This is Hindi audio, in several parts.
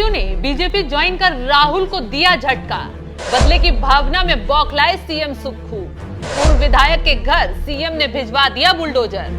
बागियों ने बीजेपी ज्वाइन कर राहुल को दिया झटका। बदले की भावना में बौखलाए सीएम सुक्खू। पूर्व विधायक के घर सीएम ने भिजवा दिया बुलडोजर।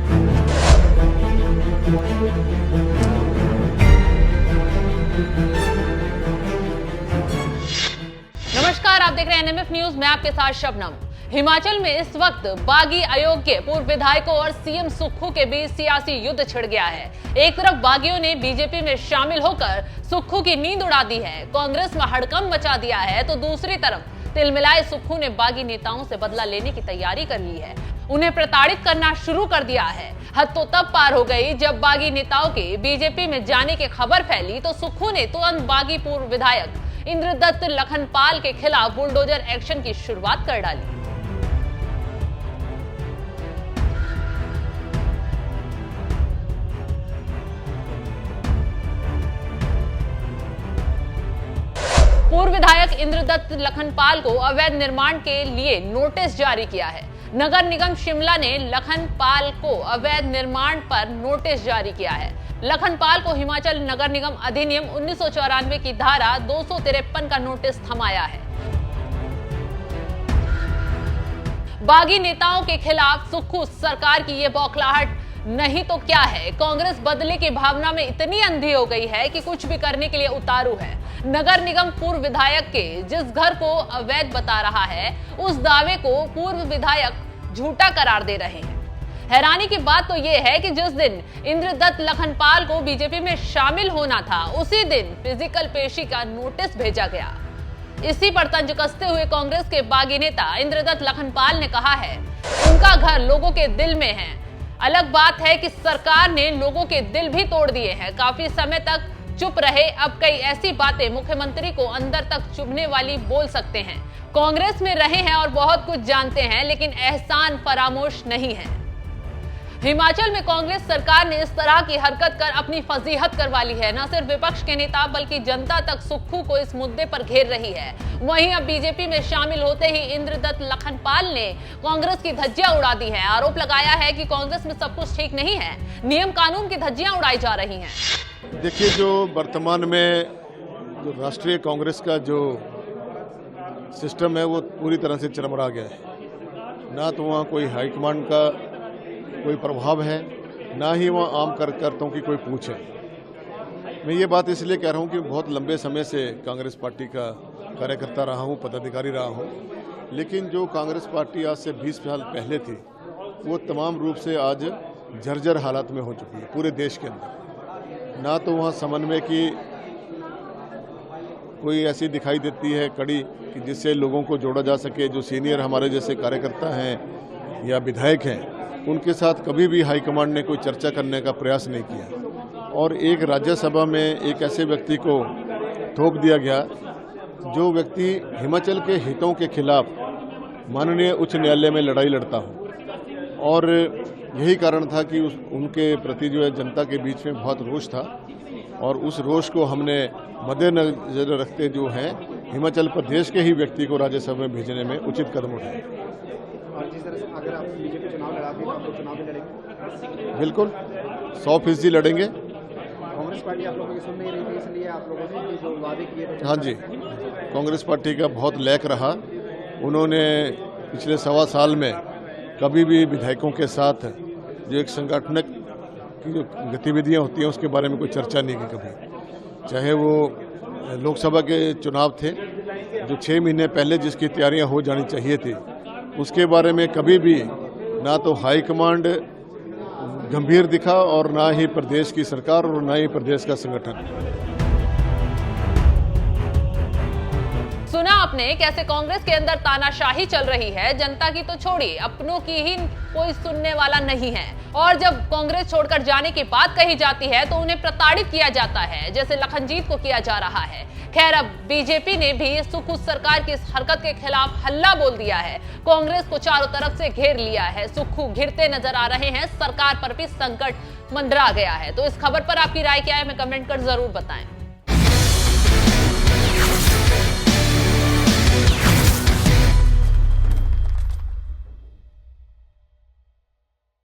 नमस्कार, आप देख रहे हैं एनएमएफ न्यूज। मैं आपके साथ शबनम। हिमाचल में इस वक्त बागी आयोग के पूर्व विधायकों और सीएम सुक्खू के बीच सियासी युद्ध छिड़ गया है। एक तरफ बागियों ने बीजेपी में शामिल होकर सुक्खू की नींद उड़ा दी है, कांग्रेस में हड़कंप मचा दिया है, तो दूसरी तरफ तिलमिलाए सुक्खू ने बागी नेताओं से बदला लेने की तैयारी कर ली है। उन्हें प्रताड़ित करना शुरू कर दिया है। हद तो तब पार हो गई जब बागी नेताओं के बीजेपी में जाने की खबर फैली तो सुक्खू ने तुरंत बागी पूर्व विधायक इंद्रदत्त लखनपाल के खिलाफ बुलडोजर एक्शन की शुरुआत कर डाली। पूर्व विधायक इंद्रदत्त लखनपाल को अवैध निर्माण के लिए नोटिस जारी किया है। नगर निगम शिमला ने लखनपाल को अवैध निर्माण पर नोटिस जारी किया है। लखनपाल को हिमाचल नगर निगम अधिनियम 1994 की धारा 253 का नोटिस थमाया है। बागी नेताओं के खिलाफ सुक्खू सरकार की ये बौखलाहट नहीं तो क्या है। कांग्रेस बदले की भावना में इतनी अंधी हो गई है कि कुछ भी करने के लिए उतारू है। नगर निगम पूर्व विधायक के जिस घर को अवैध बता रहा है, उस दावे को पूर्व विधायक झूठा करार दे रहे हैं। हैरानी की बात तो यह है कि जिस दिन इंद्रदत्त लखनपाल को बीजेपी में शामिल होना था, उसी दिन फिजिकल पेशी का नोटिस भेजा गया। इसी पर तंज कसते हुए कांग्रेस के बागी नेता इंद्रदत्त लखनपाल ने कहा है, उनका घर लोगों के दिल में है। अलग बात है कि सरकार ने लोगों के दिल भी तोड़ दिए हैं। काफी समय तक चुप रहे, अब कई ऐसी बातें मुख्यमंत्री को अंदर तक चुभने वाली बोल सकते हैं। कांग्रेस में रहे हैं और बहुत कुछ जानते हैं, लेकिन एहसान फरामोश नहीं है। हिमाचल में कांग्रेस सरकार ने इस तरह की हरकत कर अपनी फजीहत करवा ली है। न सिर्फ विपक्ष के नेता बल्कि जनता तक सुक्खू को इस मुद्दे पर घेर रही है। वहीं अब बीजेपी में शामिल होते ही इंद्रदत्त लखनपाल ने कांग्रेस की धज्जियां उड़ा दी है। आरोप लगाया है कि कांग्रेस में सब कुछ ठीक नहीं है, नियम कानून की धज्जियां उड़ाई जा रही हैं। देखिए, जो वर्तमान में जो राष्ट्रीय कांग्रेस का जो सिस्टम है वो पूरी तरह से चरमरा गया है। ना तो वहाँ कोई हाईकमांड का कोई प्रभाव है, ना ही वहाँ आम कार्यकर्ताओं की कोई पूछ है। मैं ये बात इसलिए कह रहा हूँ कि बहुत लंबे समय से कांग्रेस पार्टी का कार्यकर्ता रहा हूँ, पदाधिकारी रहा हूँ, लेकिन जो कांग्रेस पार्टी आज से 20 साल पहले थी वो तमाम रूप से आज जर्जर हालात में हो चुकी है पूरे देश के अंदर। ना तो वहाँ समन्वय की कोई ऐसी दिखाई देती है कड़ी कि जिससे लोगों को जोड़ा जा सके। जो सीनियर हमारे जैसे कार्यकर्ता हैं या विधायक हैं, उनके साथ कभी भी हाईकमांड ने कोई चर्चा करने का प्रयास नहीं किया। और एक राज्यसभा में एक ऐसे व्यक्ति को थोप दिया गया जो व्यक्ति हिमाचल के हितों के खिलाफ माननीय उच्च न्यायालय में लड़ाई लड़ता हो। और यही कारण था कि उनके प्रति जो है जनता के बीच में बहुत रोष था, और उस रोष को हमने मद्देनजर रखते जो है हिमाचल प्रदेश के ही व्यक्ति को राज्यसभा में भेजने में उचित कदम उठाए। और जिस तरह से अगर आप बीजेपी चुनाव लड़ाती है तो आप लोग चुनाव भी लड़ेंगे? बिल्कुल 100% लड़ेंगे। कांग्रेस पार्टी आप लोगों की सुन नहीं रही थी, इसलिए आप लोगों ने जो वादे किए थे। हाँ जी, कांग्रेस पार्टी का बहुत लैक रहा। उन्होंने पिछले 1.25 साल में कभी भी विधायकों के साथ जो एक संगठनिक की जो गतिविधियाँ होती हैं उसके बारे में कोई चर्चा नहीं की कभी। चाहे वो लोकसभा के चुनाव थे जो 6 महीने पहले जिसकी तैयारियाँ हो जानी चाहिए थी, उसके बारे में कभी भी ना तो हाईकमांड गंभीर दिखा और ना ही प्रदेश की सरकार और ना ही प्रदेश का संगठन। सुना आपने कैसे कांग्रेस के अंदर तानाशाही चल रही है। जनता की तो छोड़िए, अपनों की ही कोई सुनने वाला नहीं है। और जब कांग्रेस छोड़कर जाने की बात कही जाती है तो उन्हें प्रताड़ित किया जाता है, जैसे लखनजीत को किया जा रहा है। खैर, अब बीजेपी ने भी सुक्खू सरकार की इस हरकत के खिलाफ हल्ला बोल दिया है। कांग्रेस को चारों तरफ से घेर लिया है। सुक्खू घिरते नजर आ रहे हैं, सरकार पर भी संकट मंडरा गया है। तो इस खबर पर आपकी राय क्या है, हमें कमेंट कर जरूर बताएं।